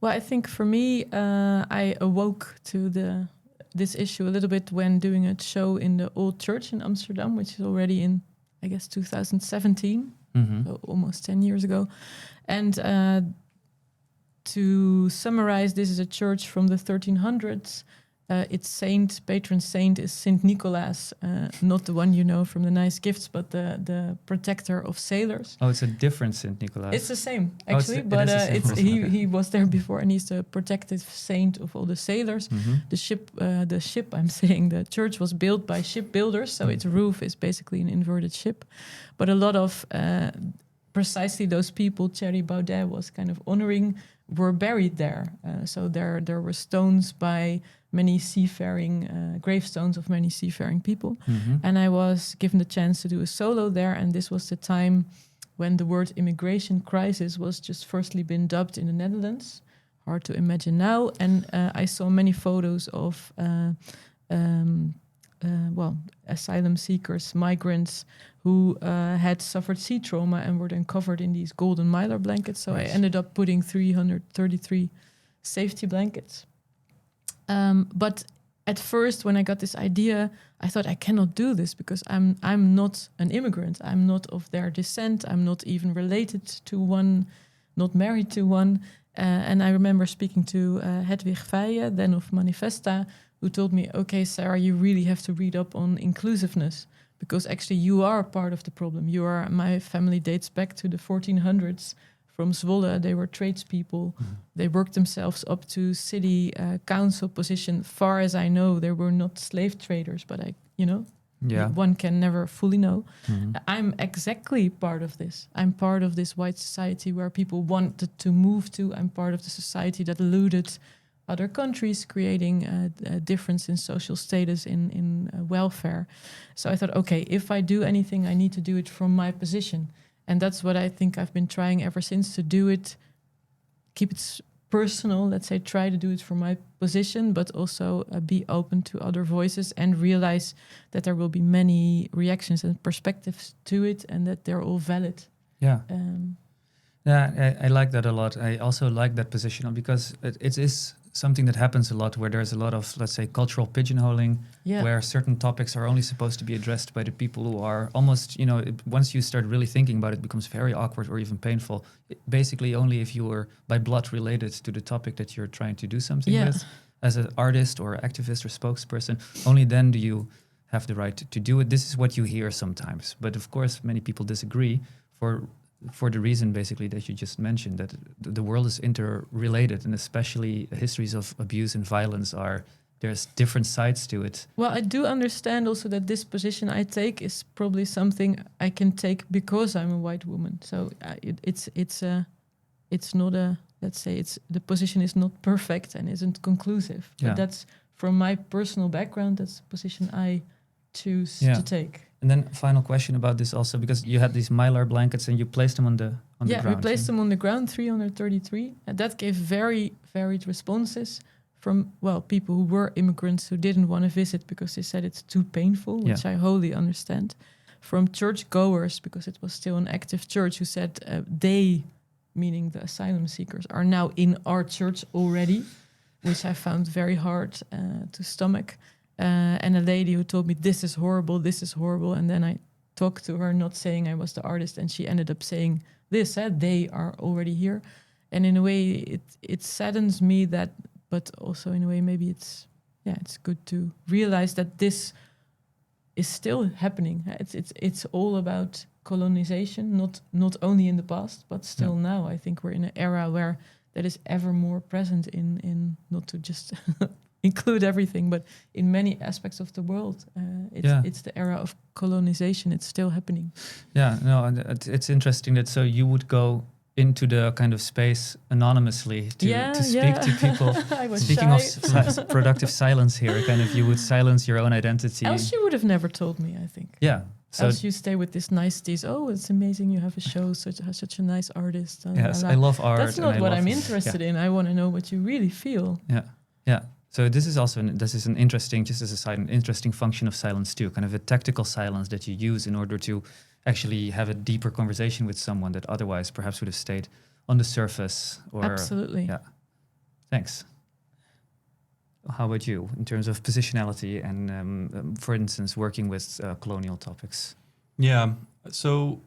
Well, I think for me, I awoke to this issue a little bit when doing a show in the old church in Amsterdam, which is already in, I guess, 2017, so almost 10 years ago. And to summarize, this is a church from the 1300s. Its patron saint is Saint Nicholas, not the one you know from the nice gifts, but the protector of sailors. Oh, it's a different Saint Nicholas. It's the same, actually, but he was there before, and he's the protective saint of all the sailors. The ship, I'm saying, the church was built by shipbuilders, so its roof is basically an inverted ship. But a lot of precisely those people Thierry Baudet was kind of honoring were buried there. So there were stones by many seafaring, gravestones of many seafaring people. And I was given the chance to do a solo there, and this was the time when the word immigration crisis was just firstly been dubbed in the Netherlands. Hard to imagine now. And I saw many photos of asylum seekers, migrants who had suffered sea trauma and were then covered in these golden mylar blankets. So I ended up putting 333 safety blankets. But at first, when I got this idea, I thought I cannot do this because I'm not an immigrant. I'm not of their descent. I'm not even related to one, not married to one. And I remember speaking to Hedwig Feijen, then of Manifesta, who told me, okay, Sarah, you really have to read up on inclusiveness because actually you are part of the problem. My family dates back to the 1400s. From Zwolle, they were tradespeople. They worked themselves up to city council position. Far as I know, they were not slave traders, but one can never fully know. I'm exactly part of this. I'm part of this white society where people wanted to move to. I'm part of the society that eluded other countries, creating a difference in social status, in welfare. So I thought, okay, if I do anything, I need to do it from my position. And that's what I think I've been trying ever since, to do it, keep it personal, let's say, try to do it from my position, but also be open to other voices and realize that there will be many reactions and perspectives to it and that they're all valid. Yeah. I like that a lot. I also like that position because it is something that happens a lot where there's a lot of, let's say, cultural pigeonholing, where certain topics are only supposed to be addressed by the people who are almost, once you start really thinking about it, it becomes very awkward or even painful. Basically, only if you are by blood related to the topic that you're trying to do something with, as an artist or activist or spokesperson, only then do you have the right to do it. This is what you hear sometimes. But of course, many people disagree for the reason basically that you just mentioned, that the world is interrelated, and especially histories of abuse and violence there's different sides to it. Well, I do understand also that this position I take is probably something I can take because I'm a white woman. So it's not a, let's say, the position is not perfect and isn't conclusive. But that's from my personal background, that's the position I choose to take. And then final question about this also, because you had these mylar blankets and you placed them on the ground. Yeah, we placed them on the ground, 333. And that gave very varied responses from, people who were immigrants who didn't want to visit because they said it's too painful, which I wholly understand. From church goers, because it was still an active church, who said they, meaning the asylum seekers, are now in our church already, which I found very hard to stomach. And a lady who told me, this is horrible. And then I talked to her, not saying I was the artist, and she ended up saying this, they are already here. And in a way, it saddens me that, but also in a way, maybe it's good to realize that this is still happening. It's all about colonization, not only in the past, but still now. I think we're in an era where that is ever more present in not to just include everything, but in many aspects of the world, it's the era of colonization. It's still happening. Yeah, no, and it's interesting that so you would go into the kind of space anonymously to speak to people. I was Speaking shy. of productive silence here, kind of you would silence your own identity. Else you would have never told me, I think. Yeah. So Else you stay with this niceties. Oh, it's amazing you have a show, such a nice artist. yes, I love art. That's not and what I love, I'm interested in. I want to know what you really feel. Yeah. So this is also an interesting, just as a side, an interesting function of silence too, kind of a tactical silence that you use in order to actually have a deeper conversation with someone that otherwise perhaps would have stayed on the surface. Or Absolutely. Yeah. Thanks. How about you in terms of positionality and, for instance, working with colonial topics? Yeah. So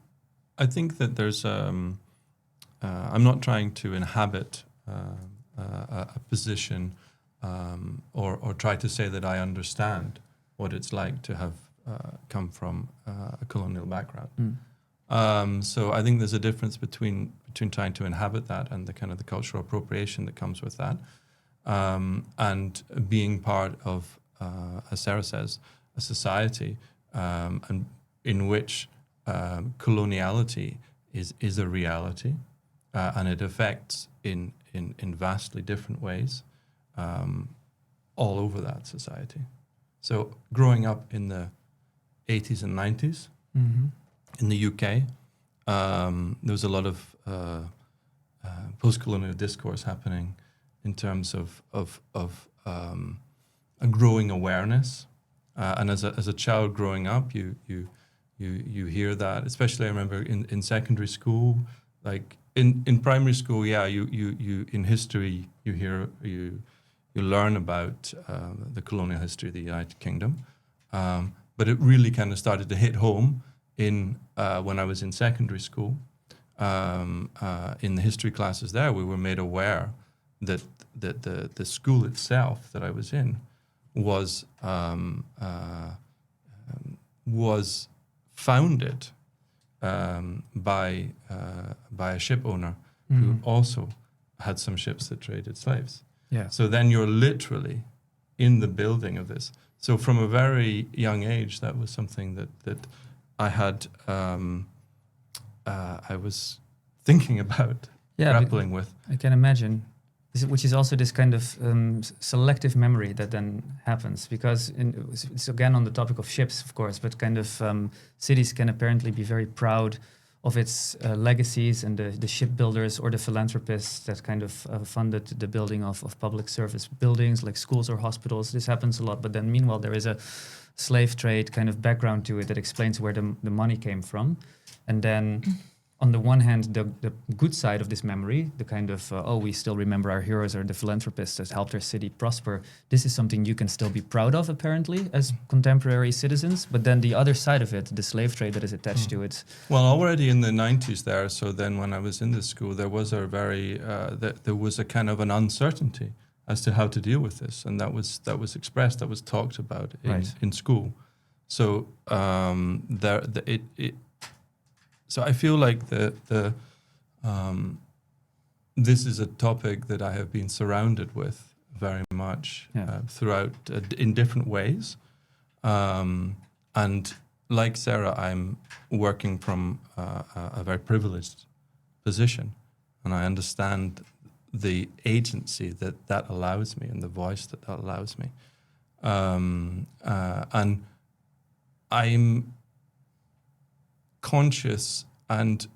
I think that there's I'm not trying to inhabit a position or try to say that I understand what it's like to have come from a colonial background. So I think there's a difference between trying to inhabit that and the kind of the cultural appropriation that comes with that, and being part of, as Sarah says, a society and in which coloniality is a reality, and it affects in vastly different ways all over that society. So growing up in the 80s and 90s in the UK, there was a lot of postcolonial discourse happening in terms of a growing awareness, and as a child growing up, you hear that. Especially, I remember in secondary school, like in primary school, you in history you learn about the colonial history of the United Kingdom, but it really kind of started to hit home when I was in secondary school. In the history classes there, we were made aware that the school itself that I was in was founded by a ship owner who also had some ships that traded slaves. Yeah. So then you're literally in the building of this. So from a very young age, that was something that I had, I was thinking about, grappling with. I can imagine, which is also this kind of selective memory that then happens, because it's again on the topic of ships, of course, but kind of cities can apparently be very proud of its legacies and the shipbuilders or the philanthropists that kind of funded the building of public service buildings like schools or hospitals. This happens a lot, but then meanwhile there is a slave trade kind of background to it that explains where the money came from. And then on the one hand, the good side of this memory, the kind of, we still remember our heroes or the philanthropists that helped our city prosper. This is something you can still be proud of, apparently, as contemporary citizens. But then the other side of it, the slave trade that is attached to it. Well, already in the 90s there, so then when I was in this school, there was a very, there was a kind of an uncertainty as to how to deal with this. And that was expressed, that was talked about in school. So So I feel like this is a topic that I have been surrounded with very much throughout in different ways. And like Sarah, I'm working from a very privileged position, and I understand the agency that allows me and the voice that allows me. And I'm conscious and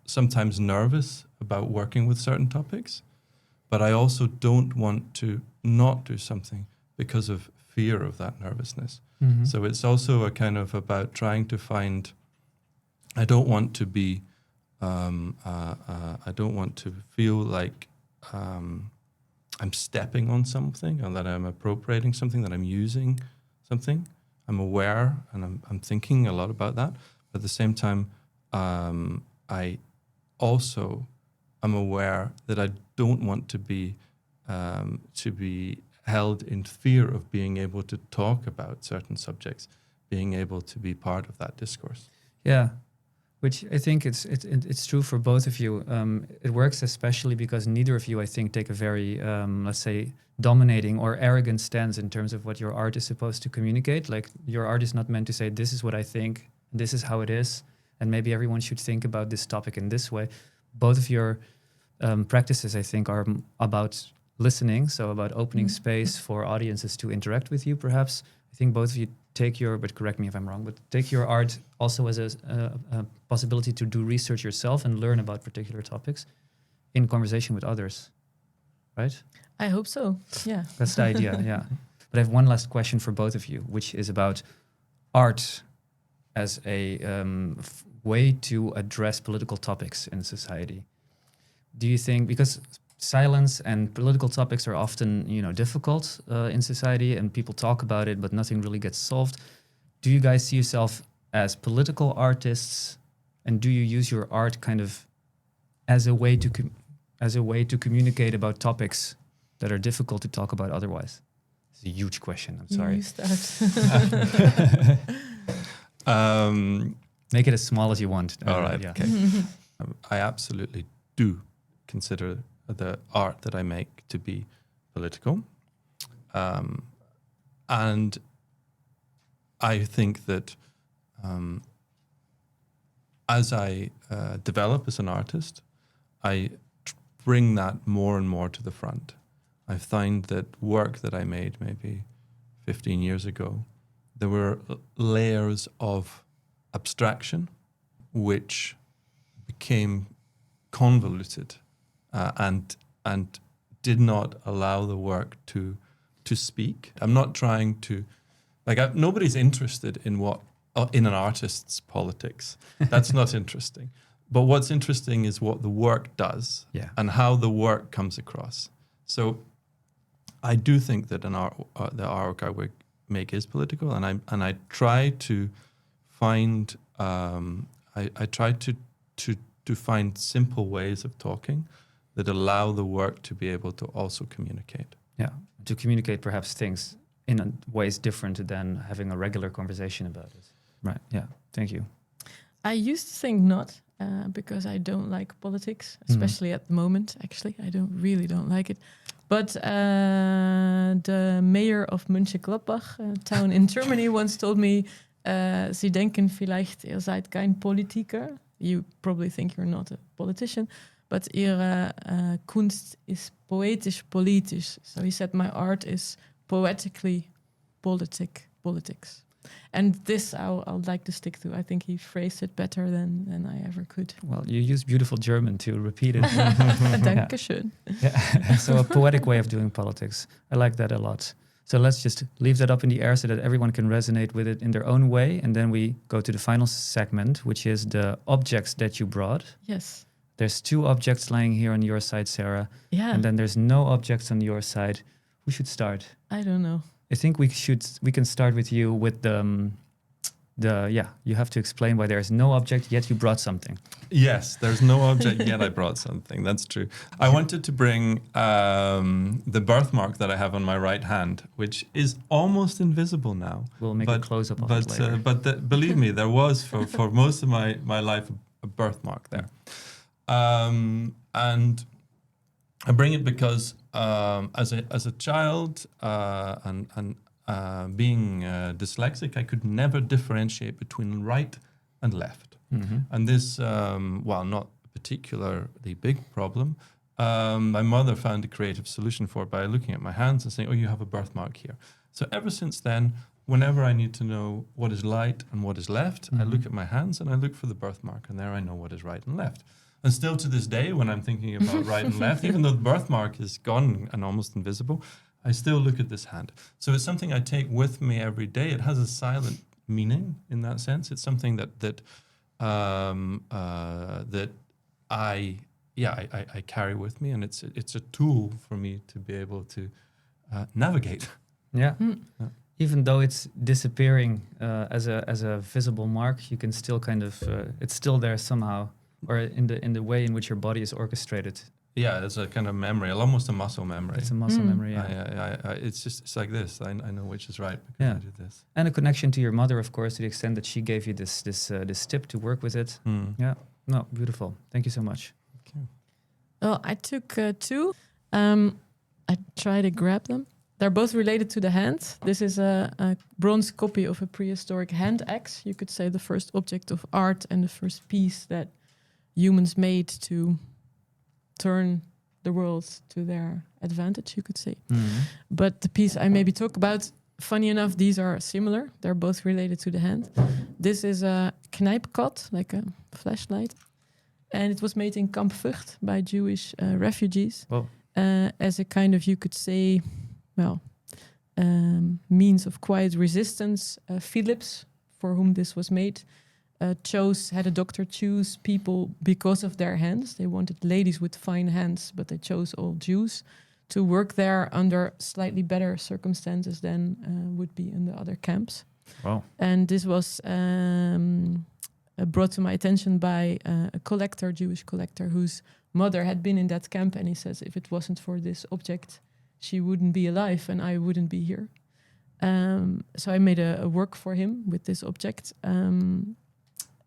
sometimes nervous about working with certain topics, but I also don't want to not do something because of fear of that nervousness. Mm-hmm. So it's also a kind of about trying to find. I don't want to be. I don't want to feel like I'm stepping on something, or that I'm appropriating something, that I'm using something. I'm aware and I'm thinking a lot about that. But at the same time, I also am aware that I don't want to be held in fear of being able to talk about certain subjects, being able to be part of that discourse. Yeah, Which I think it's true for both of you. It works especially because neither of you, I think, take a very, let's say, dominating or arrogant stance in terms of what your art is supposed to communicate. Like, your art is not meant to say, this is what I think, this is how it is, and maybe everyone should think about this topic in this way. Both of your practices, I think, are about listening, so about opening space for audiences to interact with you, perhaps. I think both of you take your, but correct me if I'm wrong, but take your art also as a possibility to do research yourself and learn about particular topics in conversation with others, right? I hope so, yeah. That's the idea, yeah. But I have one last question for both of you, which is about art as a way to address political topics in society. Do you think, because silence and political topics are often, difficult in society, and people talk about it, but nothing really gets solved. Do you guys see yourself as political artists, and do you use your art kind of as a way to communicate about topics that are difficult to talk about otherwise? It's a huge question. I'm sorry. You start. Make it as small as you want. All right. Yeah. Okay. I absolutely do consider the art that I make to be political. And I think that as I develop as an artist, I bring that more and more to the front. I find that work that I made maybe 15 years ago, there were layers of abstraction which became convoluted and did not allow the work to speak. I'm not trying to, nobody's interested in in an artist's politics. That's not interesting. But what's interesting is what the work does and how the work comes across. So I do think that the artwork I make is political, and I try to find I try to find simple ways of talking that allow the work to be able to also communicate. Yeah, to communicate perhaps things in ways different than having a regular conversation about it. Right, yeah, thank you. I used to think not, because I don't like politics, especially at the moment, actually. I really don't like it. But the mayor of Mönchengladbach, a town in Germany, once told me, Sie denken vielleicht, ihr seid kein Politiker. You probably think you're not a politician, but Ihre Kunst is poetisch-politisch. So he said, my art is poetically politics. And this I'll like to stick to. I think he phrased it better than I ever could. Well, you use beautiful German to repeat it. Dankeschön. Yeah. So a poetic way of doing politics. I like that a lot. So let's just leave that up in the air so that everyone can resonate with it in their own way. And then we go to the final segment, which is the objects that you brought. Yes. There's 2 objects lying here on your side, Sarah. Yeah. And then there's no objects on your side. Who should start? I don't know. I think we can start with you with you have to explain why there is no object, yet you brought something. Yes, there's no object, yet I brought something. That's true. I wanted to bring the birthmark that I have on my right hand, which is almost invisible now. We'll make a close-up of it later. Believe me, there was for most of my life a birthmark there. And I bring it because as a child and being dyslexic, I could never differentiate between right and left. Mm-hmm. And this, while not a particularly big problem, my mother found a creative solution for it by looking at my hands and saying, oh, you have a birthmark here. So ever since then, whenever I need to know what is right and what is left, I look at my hands and I look for the birthmark, and there I know what is right and left. And still to this day, when I'm thinking about right and left, even though the birthmark is gone and almost invisible, I still look at this hand. So it's something I take with me every day. It has a silent meaning in that sense. It's something that I carry with me, and it's a tool for me to be able to navigate. Yeah. Yeah. Even though it's disappearing as a visible mark, you can still kind of it's still there somehow, or in the way in which your body is orchestrated. Yeah, it's a kind of memory, almost a muscle memory. It's a muscle memory, yeah. It's like this. I know which is right because Yeah. I did this. And a connection to your mother, of course, to the extent that she gave you this tip to work with it. Yeah, no, beautiful. Thank you so much. Thank you. Well, I took 2. I try to grab them. They're both related to the hand. This is a bronze copy of a prehistoric hand axe. You could say the first object of art and the first piece that humans made to turn the world to their advantage, you could say. But the piece I maybe talk about, funny enough, these are similar. They're both related to the hand. This is a knijpkat, like a flashlight. And it was made in Kamp Vught by Jewish refugees. Whoa. As a kind of, you could say, means of quiet resistance. Philips, for whom this was made, had a doctor choose people because of their hands. They wanted ladies with fine hands, but they chose all Jews to work there under slightly better circumstances than would be in the other camps. Wow. And this was brought to my attention by a collector, Jewish collector, whose mother had been in that camp, and he says, if it wasn't for this object, she wouldn't be alive and I wouldn't be here. So I made a work for him with this object.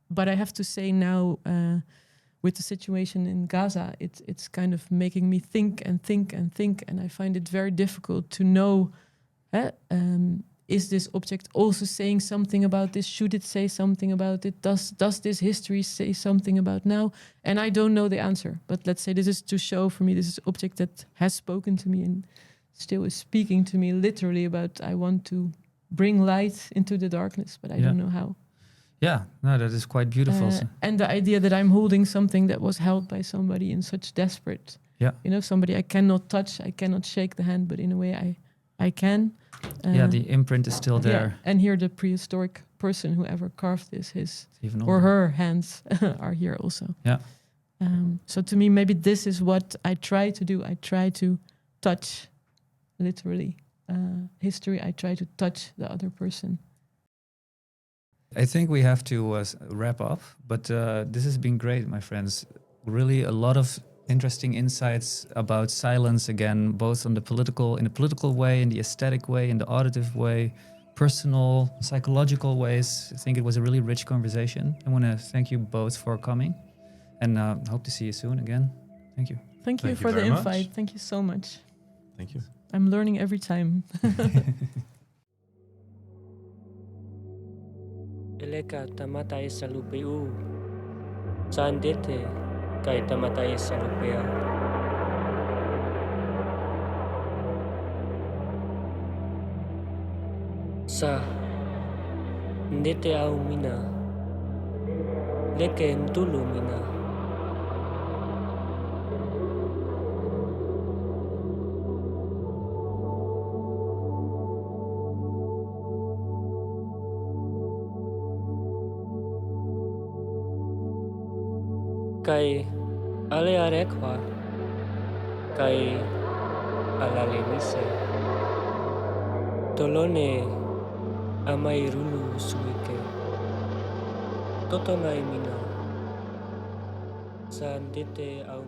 But I have to say now, with the situation in Gaza, it's kind of making me think, and I find it very difficult to know, is this object also saying something about this? Should it say something about it? Does this history say something about now? And I don't know the answer. But let's say this is to show for me, this is an object that has spoken to me and still is speaking to me literally about, I want to bring light into the darkness, but I don't know how. Yeah, no, that is quite beautiful. And the idea that I'm holding something that was held by somebody in such desperate, somebody I cannot touch, I cannot shake the hand, but in a way I can. The imprint is still there. Yeah, and here the prehistoric person, whoever carved this, his Even or older. her hands are here also. Yeah. So to me, maybe this is what I try to do. I try to touch, literally, history. I try to touch the other person. I think we have to wrap up, but this has been great, my friends. Really a lot of interesting insights about silence, again, both in the political way, in the aesthetic way, in the auditive way, personal, psychological ways. I think it was a really rich conversation. I want to thank you both for coming, and hope to see you soon again. Thank you. Thank you for the invite. Thank you so much. Thank you. I'm learning every time. Eleka tamata esa lupeu. Sandete kai tamata esa lupea. Sa ndete au mina. Leke mtulu mina. Kai ale arekwa, kai alale mise. Tolone amai rulu suike. Totonai mina. Sandete au